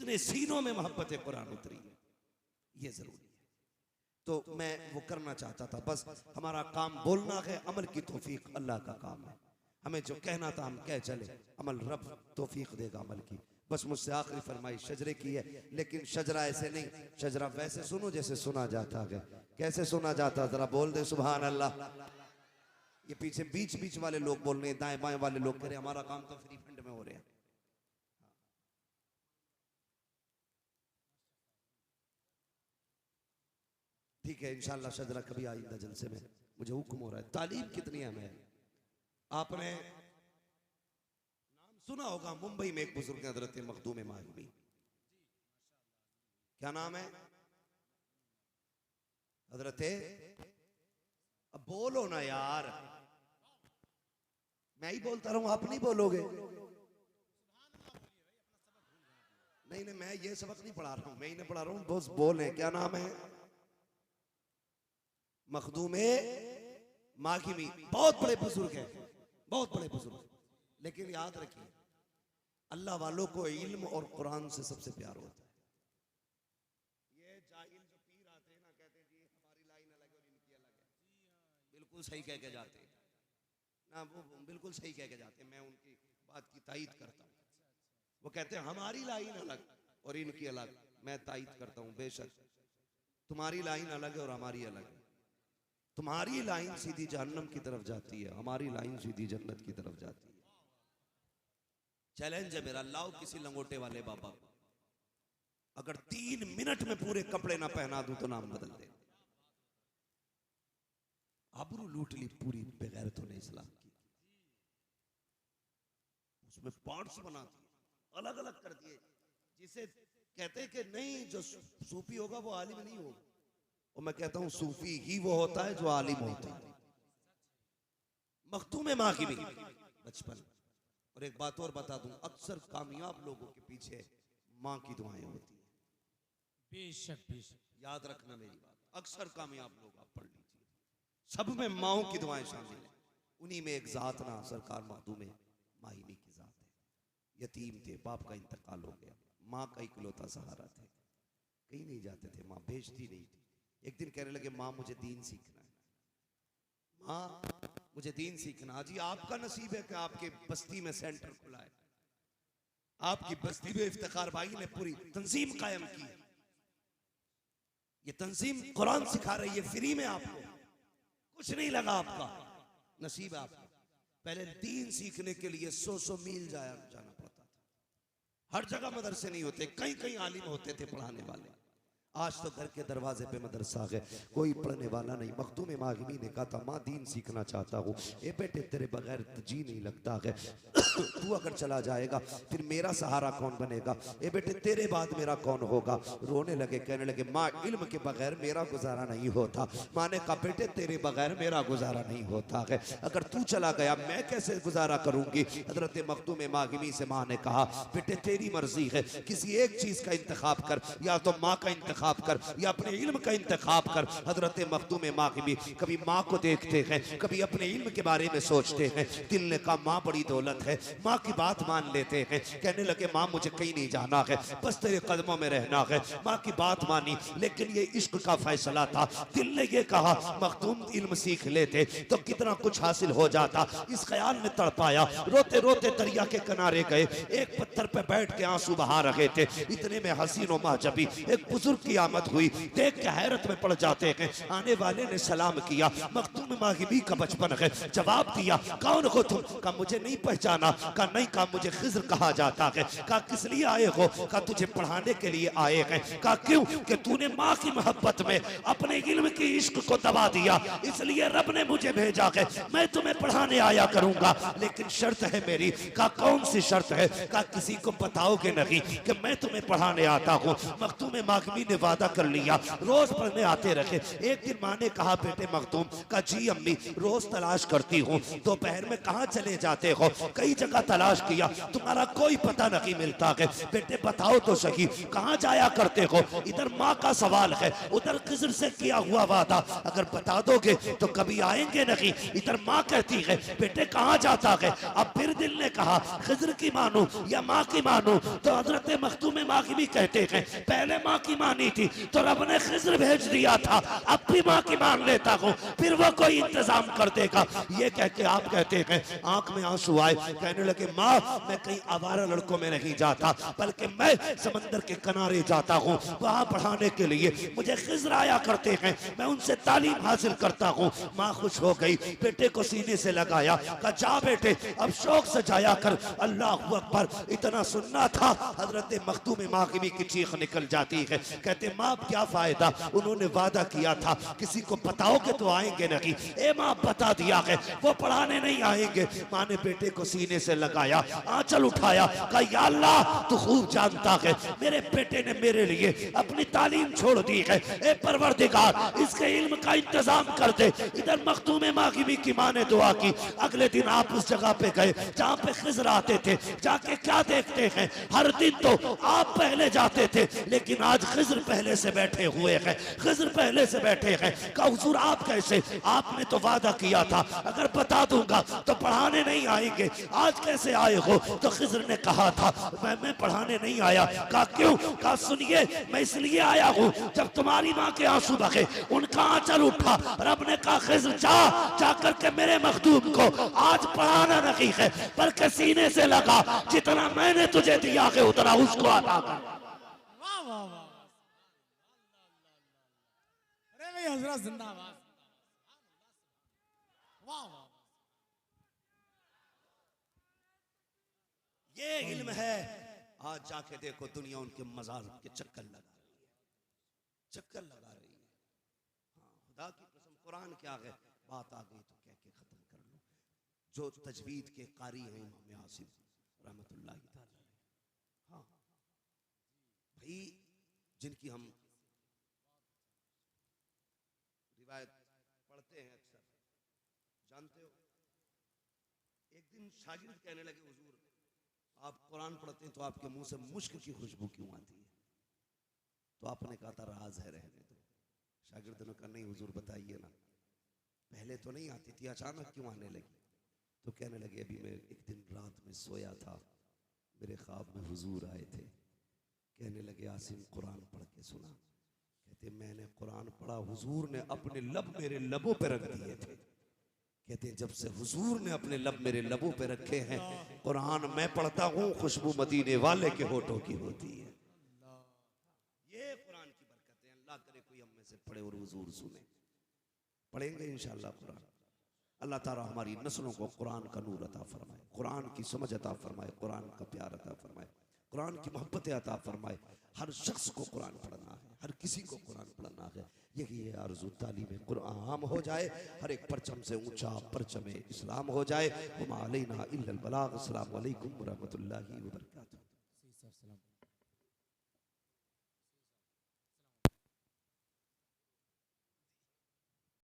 कितने सीनों में मोहब्बत कुरान उतरी है, ये जरूरी है। तो मैं वो करना चाहता था। बस हमारा काम बोलना है, अमल की तौफीक अल्लाह का काम है। हमें जो कहना था हम कह चले, अमल रब तौफीक देगा अमल की। बस मुझसे आखिरी फरमाइश शजरे की है, लेकिन शजरा ऐसे नहीं, शजरा वैसे सुनो जैसे सुना जाता है। कैसे सुना जाता, जरा बोल दे सुभान अल्लाह। ये पीछे बीच बीच वाले लोग बोल रहे हैं, दाएं बाएं वाले लोग कह रहे हैं हमारा काम तो फ्री फंड में हो रहा है। ठीक है, इंशाल्लाह शजरा कभी आइंदा जलसे में। मुझे हुक्म हो रहा है। तालीम कितनी अहम है। आपने नाम सुना होगा, मुंबई में एक बुजुर्ग हजरत मखदूम माहिमी, क्या नाम है हजरत? अब बोलो ना यार, मैं ही बोलता रहूं, आप नहीं बोलोगे? नहीं नहीं, मैं ये सबक नहीं पढ़ा रहा हूं, मैं ही नहीं पढ़ा रहा हूं, बस बोले। क्या नाम है? मखदूमे माहिमी। बहुत बड़े बुजुर्ग हैं, बहुत बड़े बुजुर्ग। लेकिन याद रखिए, अल्लाह वालों को इल्म और कुरान से सबसे प्यार होता है। ये जाहिल जो पीर आते हैं ना, कहते हैं जी हमारी लाइन अलग और इनकी अलग है। बिल्कुल सही कह के जाते हैं ना, वो बिल्कुल सही कह के जाते हैं। मैं उनकी बात की तायीद करता हूँ। वो कहते हैं हमारी लाइन अलग और इनकी अलग। मैं तायीद करता हूँ, बेशक तुम्हारी लाइन अलग है और हमारी अलग है। तुम्हारी लाइन सीधी जहन्नम की तरफ जाती है, हमारी लाइन सीधी जन्नत की तरफ जाती है। चैलेंज है मेरा, लाओ किसी लंगोटे वाले बाबा को, अगर 3 मिनट में पूरे कपड़े ना पहना दूं तो नाम बदल दे। आबरू लूट ली पूरी बेगैरतों ने इस्लाम की। उसमें पार्ट्स बना दिए, अलग अलग कर दिए। जिसे कहते कि नहीं जो सूफी होगा वो आलिम नहीं होगा, और मैं कहता हूं सूफी ही वो होता है जो आलिम होता है। मखदूम माहिमी बचपन। और एक बात और बता दूं, अक्सर कामयाब लोगों के पीछे मां की दुआएं होती है। बेशक बेशक, याद रखना मेरी बात। अक्सर कामयाब लोग, आप पढ़ लीजिए, सब में माओ की दुआएं शामिल है। उन्हीं में एक जात ना सरकार मखदूम माहिमी की जात है। यतीम थे, बाप का इंतकाल हो गया, माँ का इकलौता सहारा थे, कहीं नहीं जाते थे, माँ भेजती नहीं थी। एक दिन कहने लगे माँ मुझे दीन सीखना है, माँ मुझे दीन सीखना। जी आपका नसीब है कि आपके बस्ती में सेंटर खुला है, आपकी बस्ती में इफ्तिखार भाई ने पूरी तंजीम कायम की। ये तंजीम कुरान सिखा रही है फ्री में, आपको कुछ नहीं लगा, आपका नसीब है आपका। पहले दीन सीखने के लिए 100 मील जाना पड़ता था। हर जगह मदरसे नहीं होते, कहीं कहीं आलिम होते थे पढ़ाने वाले। आज तो घर के दरवाजे पे मदरसा है, कोई पढ़ने वाला नहीं। मखदूम माहिमी ने कहा था माँ दीन सीखना चाहता हूँ। ए बेटे तेरे बगैर जी नहीं लगता है, तू अगर चला जाएगा फिर मेरा सहारा कौन बनेगा? ए बेटे तेरे बाद मेरा कौन होगा? रोने लगे, कहने लगे माँ इल्म के बगैर मेरा गुजारा नहीं होता। माँ ने कहा बेटे तेरे बगैर मेरा गुजारा नहीं होता है, अगर तू चला गया मैं कैसे गुजारा करूंगी? हजरत मखदूम माहिमी से माँ ने कहा बेटे तेरी मर्जी है, किसी एक चीज का इंतखाब कर, या तो माँ का इंतखाब कर या अपने इल्म का इंतखाब कर। हजरत मखदूम माहिमी कभी माँ को देखते हैं, कभी अपने इल्म के बारे में सोचते हैं। दिल ने कहा माँ बड़ी दौलत है, माँ की बात मान लेते हैं। कहने लगे माँ मुझे कहीं नहीं जाना है, बस तेरे कदमों में रहना है। माँ की बात मानी, लेकिन ये इश्क का फैसला था। दिल ने ये कहा मखदूम इल्म सीख लेते तो कितना कुछ हासिल हो जाता। इस ख्याल में तड़पाया, रोते रोते दरिया के किनारे गए, एक पत्थर पे बैठ के आंसू बहा रहे थे। इतने में हसीनो महजबी एक बुजुर्ग की आमद हुई, देख के हैरत में पड़ जाते हैं। आने वाले ने सलाम किया, मखदूम माहिमी का बचपन है, जवाब दिया कौन हो तुम? कहा मुझे नहीं पहचाना? कहा नहीं, कहा मुझे खिज्र कहा जाता है। कहा किस लिए आए हो? कहा तुझे पढ़ाने के लिए आए हैं। कहा क्यों? कि तूने माँ की मोहब्बत में अपने इल्म की इश्क को दबा दिया, इसलिए रब ने मुझे भेजा है, मैं तुम्हें पढ़ाने आया करूंगा, लेकिन शर्त है मेरी। कहा कौन सी शर्त है? कहा किसी को बताओगे नहीं कि मैं तुम्हें पढ़ाने आता हूँ। मखदूम माहिमी ने वादा कर लिया, रोज पढ़ने आते रहे। एक दिन माँ ने कहा बेटे मखदूम का, जी अम्मी रोज तलाश करती हूँ, दोपहर में कहाँ चले जाते हो? कई जगह तलाश किया, तुम्हारा कोई पता नहीं मिलता है। बेटे बताओ तो सही, कहाँ जाया करते हो? इधर माँ का सवाल है, उधर खिज़र से किया हुआ वादा, अगर बता दोगे तो कभी आएंगे नहीं। इधर माँ कहती है बेटे कहाँ जाता है? अब फिर दिल ने कहा खिज़र की मानू या माँ की मानू? तो हजरत मखदूम माँ की भी कहते हैं, पहले माँ की मानी थी तो रब ने खिज़र भेज दिया था, अब भी माँ की मान लेता हूँ, फिर वो कोई इंतजाम कर देगा। ये कह के आप कहते हैं आंख में आंसू आए, कहने लगे माँ मैं कहीं आवारा लड़कों में नहीं जाता, बल्कि मैं समंदर के किनारे जाता हूँ, वहां पढ़ाने के लिए मुझे खिज़र आया करते हैं, मैं उनसे तालीम हासिल करता हूँ। माँ खुश हो गई, बेटे को सीने से लगाया, कहा जा बेटे अब शौक से जाया कर, अल्लाह अकबर। इतना सुनना था, हजरत मखदूम मागिमी की चीख निकल जाती है, कहते माँ क्या फायदा, उन्होंने वादा किया था किसी को बताओगे तो आएंगे नहीं, ए माँ बता दिया है वो पढ़ाने नहीं आएंगे। माँ ने बेटे को सीने से लगाया, आंचल उठाया, कहा या अल्लाह तू खूब जानता है मेरे बेटे ने मेरे लिए अपनी तालीम छोड़ दी है, ए परवरदिगार इसके इल्म का इंतजाम कर दे। इधर मखदूम मागिमी की माँ ने दुआ की। अगले दिन आप उस जगह पे गए जहाँ पे खिज़र आते थे, जाके क्या देखते हैं, हर दिन तो आप पहले जाते थे, लेकिन आज खिज़र पहले से बैठे हुए हैं, खिज़र पहले से बैठे हैं। कहा हुजूर आप कैसे? आपने तो वादा किया था अगर बता दूंगा तो पढ़ाने नहीं आएंगे, आज कैसे आए हो? तो खिज़र ने कहा था मैं पढ़ाने नहीं आया। कहा क्यों? कहा सुनिए मैं इसलिए आया हूँ, जब तुम्हारी माँ के आंसू बहे उनका आंचल उठा, रब ने कहा खिज़र जा करके मेरे मखदूम को आज पढ़ाना नहीं है, बल्कि सीने से लगा, जितना मैंने तुझे दिया है उतना उसको अता कर। वाह वाह वाह, अरे भाई हजरत जिंदाबाद, वाह वाह। ये इल्म है। आज जाके देखो दुनिया उनके मजार के चक्कर लगा रही है, चक्कर लगा रही है। हाँ खुदा की कसम, कुरान क्या है, बात आ गई तो कह के खत्म कर लो। जो तजवीद के कारी हैं इमाम आसिम रहमतुल्लाहि तआला अलैह, हाँ भाई जिनकी हम रिवायत पढ़ते हैं अक्सर, जानते हो एक दिन शागिर्द कहने लगे हुजूर आप कुरान पढ़ते हैं तो आपके मुंह से मुश्क की खुशबू क्यों आती है? तो आपने कहा था राज है रहने दो। शागिर्द ने कहा नहीं हुजूर बताइए ना, पहले तो नहीं आती थी, अचानक क्यों आने लगी? तो कहने लगे अभी मैं एक दिन रात में सोया था, मेरे ख्वाब में हुजूर आए थे, कहने लगे आसिम कुरान पढ़ के सुना। कहते मैंने कुरान पढ़ा, हुजूर ने अपने लब मेरे लबों पे रख दिए थे। कहते हैं जब से हुजूर ने अपने लब मेरे लबों पे रखे हैं, कुरान मैं पढ़ता हूँ खुशबू मदीने वाले के होठों की होती है। ये कुरान की बरकत है, अल्लाह करे कोई हम में से पढ़े और हुजूर सुने। पढ़ेंगे इंशाअल्लाह कुरान। अल्लाह ताला हमारी नस्लों को कुरान का नूर अता फरमाए, कुरान की समझ अता फरमाए, कुरान का प्यार अता फरमाए, कुरान की मोहब्बत अता फरमाए। हर शख्स को कुरान पढ़ना है, हर किसी को कुरान पढ़ना है। यही है आरज़ू, तालीम कुरान आम हो जाए, हर एक परचम से ऊंचा परचम इस्लाम हो जाए। वमा अलैना इल्लल बलाग। अस्सलामु अलैकुम व रहमतुल्लाहि व बरकातुहू।